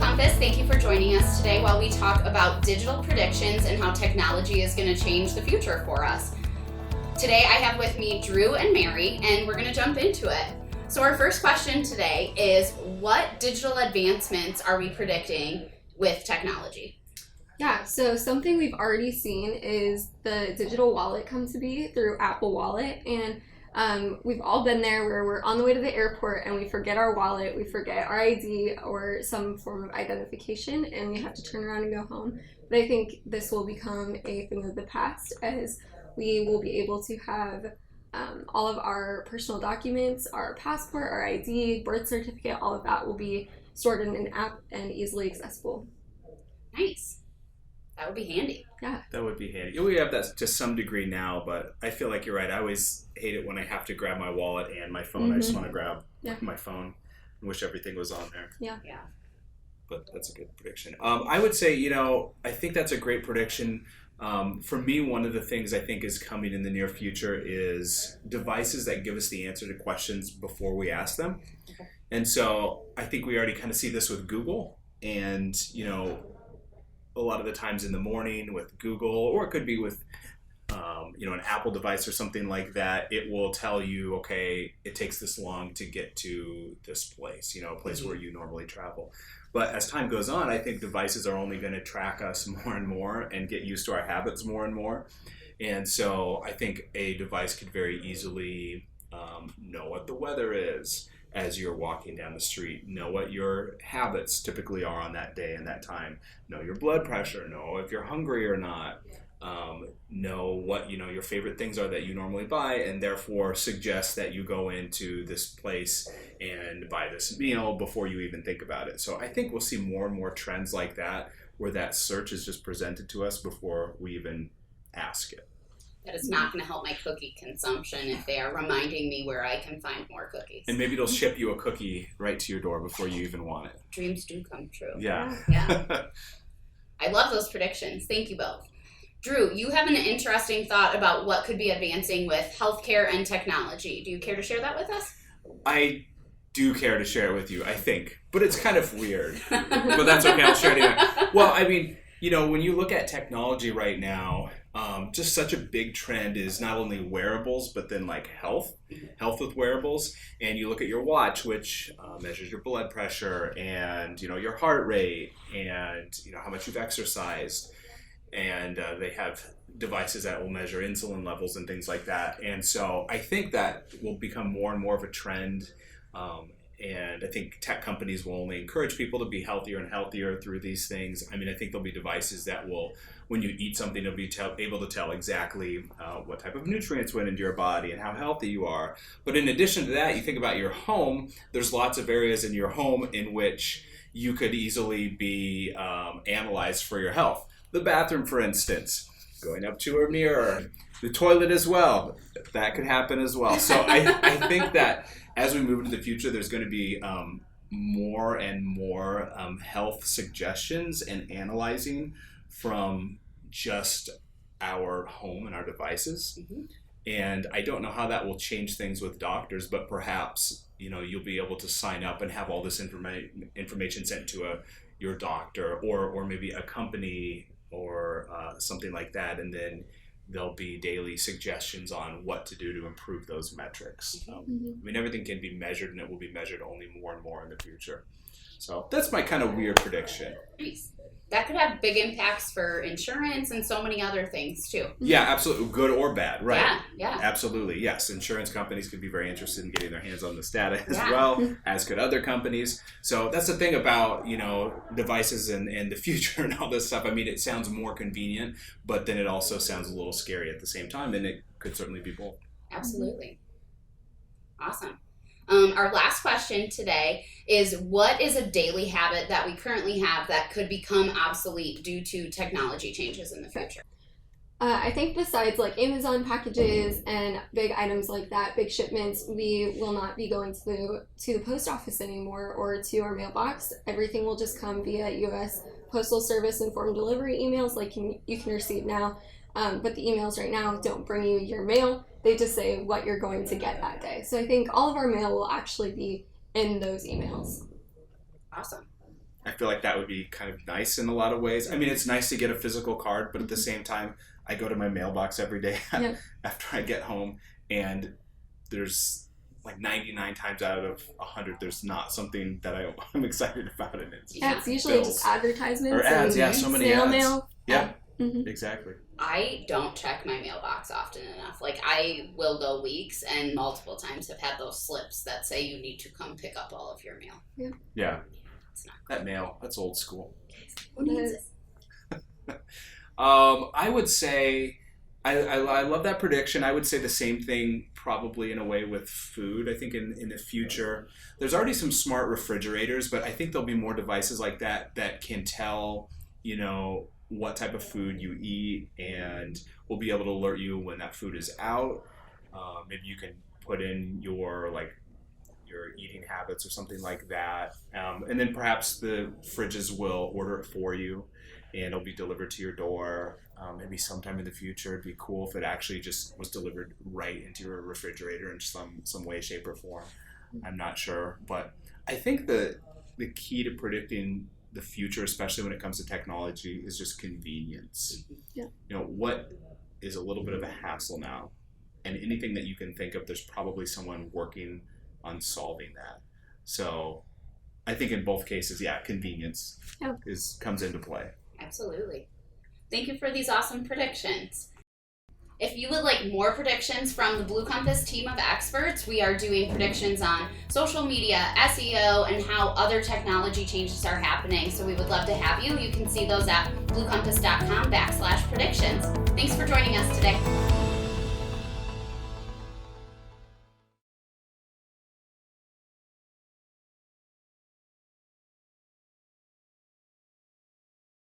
Compass, thank you for joining us today while we talk about digital predictions and how technology is going to change the future for us. Today I have with me Drew and Mary, and we're going to jump into it. So our first question today is, what digital advancements are we predicting with technology? Yeah, so something we've already seen is the digital wallet come to be through Apple Wallet, and we've all been there where we're on the way to the airport and we forget our wallet, we forget our ID or some form of identification, and we have to turn around and go home. But I think this will become a thing of the past, as we will be able to have all of our personal documents, our passport, our ID, birth certificate, all of that will be stored in an app and easily accessible. Nice. That would be handy. Yeah. That would be handy. We have that to some degree now, but I feel like you're right. I always hate it when I have to grab my wallet and my phone. I just want to grab my phone and wish everything was on there. Yeah. But that's a good prediction. I would say, I think that's a great prediction. For me, one of the things I think is coming in the near future is devices that give us the answer to questions before we ask them. Okay. And so I think we already kind of see this with Google, and, a lot of the times in the morning with Google, or it could be with, an Apple device or something like that, it will tell you, okay, it takes this long to get to this place, a place where you normally travel. But as time goes on, I think devices are only going to track us more and more and get used to our habits more and more. And so I think a device could very easily know what the weather is as you're walking down the street, know what your habits typically are on that day and that time, know your blood pressure, know if you're hungry or not, know what your favorite things are that you normally buy, and therefore suggest that you go into this place and buy this meal before you even think about it. So I think we'll see more and more trends like that, where that search is just presented to us before we even ask it. That is not going to help my cookie consumption if they are reminding me where I can find more cookies. And maybe they'll ship you a cookie right to your door before you even want it. Dreams do come true. Yeah. I love those predictions. Thank you both. Drew, you have an interesting thought about what could be advancing with healthcare and technology. Do you care to share that with us? I do care to share it with you, I think. But it's kind of weird. But that's okay, I'll share it anyway. Well, I mean, when you look at technology right now, just such a big trend is not only wearables, but then like health with wearables. And you look at your watch, which measures your blood pressure and, your heart rate and, how much you've exercised. And they have devices that will measure insulin levels and things like that. And so I think that will become more and more of a trend. And I think tech companies will only encourage people to be healthier and healthier through these things. I mean, I think there'll be devices that will, when you eat something, they'll be able to tell exactly what type of nutrients went into your body and how healthy you are. But in addition to that, you think about your home, there's lots of areas in your home in which you could easily be analyzed for your health. The bathroom, for instance, going up to a mirror, the toilet as well, that could happen as well. So I think that as we move into the future, there's going to be more and more health suggestions and analyzing from just our home and our devices. Mm-hmm. And I don't know how that will change things with doctors, but perhaps you'll be able to sign up and have all this information sent to your doctor or maybe a company or something like that, and then there'll be daily suggestions on what to do to improve those metrics. I mean, everything can be measured, and it will be measured only more and more in the future. So that's my kind of weird prediction. Nice. That could have big impacts for insurance and so many other things too. Yeah, absolutely. Good or bad, right? Yeah. Absolutely, yes. Insurance companies could be very interested in getting their hands on this data as well, as could other companies. So that's the thing about, devices and the future and all this stuff. I mean, it sounds more convenient, but then it also sounds a little scary at the same time, and it could certainly be both. Absolutely. Awesome. Our last question today is, what is a daily habit that we currently have that could become obsolete due to technology changes in the future? I think besides like Amazon packages and big items like that, big shipments, we will not be going to the post office anymore or to our mailbox. Everything will just come via U.S. Postal Service informed delivery emails like you can receive now. But the emails right now don't bring you your mail. They just say what you're going to get that day. So I think all of our mail will actually be in those emails. Awesome. I feel like that would be kind of nice in a lot of ways. I mean, it's nice to get a physical card, but at the same time, I go to my mailbox every day after I get home, and there's like 99 times out of 100, there's not something that I'm excited about in it. It's usually just advertisements. Or ads, so many snail ads. mail. Yeah, exactly. I don't check my mailbox often enough. Like, I will go weeks, and multiple times have had those slips that say you need to come pick up all of your mail. Yeah. It's not That mail, that's old school. Who needs it? I would say, I love that prediction. I would say the same thing probably in a way with food. I think in the future, there's already some smart refrigerators, but I think there'll be more devices like that that can tell, what type of food you eat, and will be able to alert you when that food is out. Maybe you can put in your eating habits or something like that. And then perhaps the fridges will order it for you and it'll be delivered to your door. Maybe sometime in the future, it'd be cool if it actually just was delivered right into your refrigerator in some way, shape, or form. I'm not sure. But I think the key to predicting the future, especially when it comes to technology, is just convenience. Yeah. What is a little bit of a hassle now? And anything that you can think of, there's probably someone working on solving that. So I think in both cases, convenience comes into play. Absolutely. Thank you for these awesome predictions. If you would like more predictions from the Blue Compass team of experts, we are doing predictions on social media, SEO, and how other technology changes are happening. So we would love to have you. You can see those at bluecompass.com/predictions. Thanks for joining us today.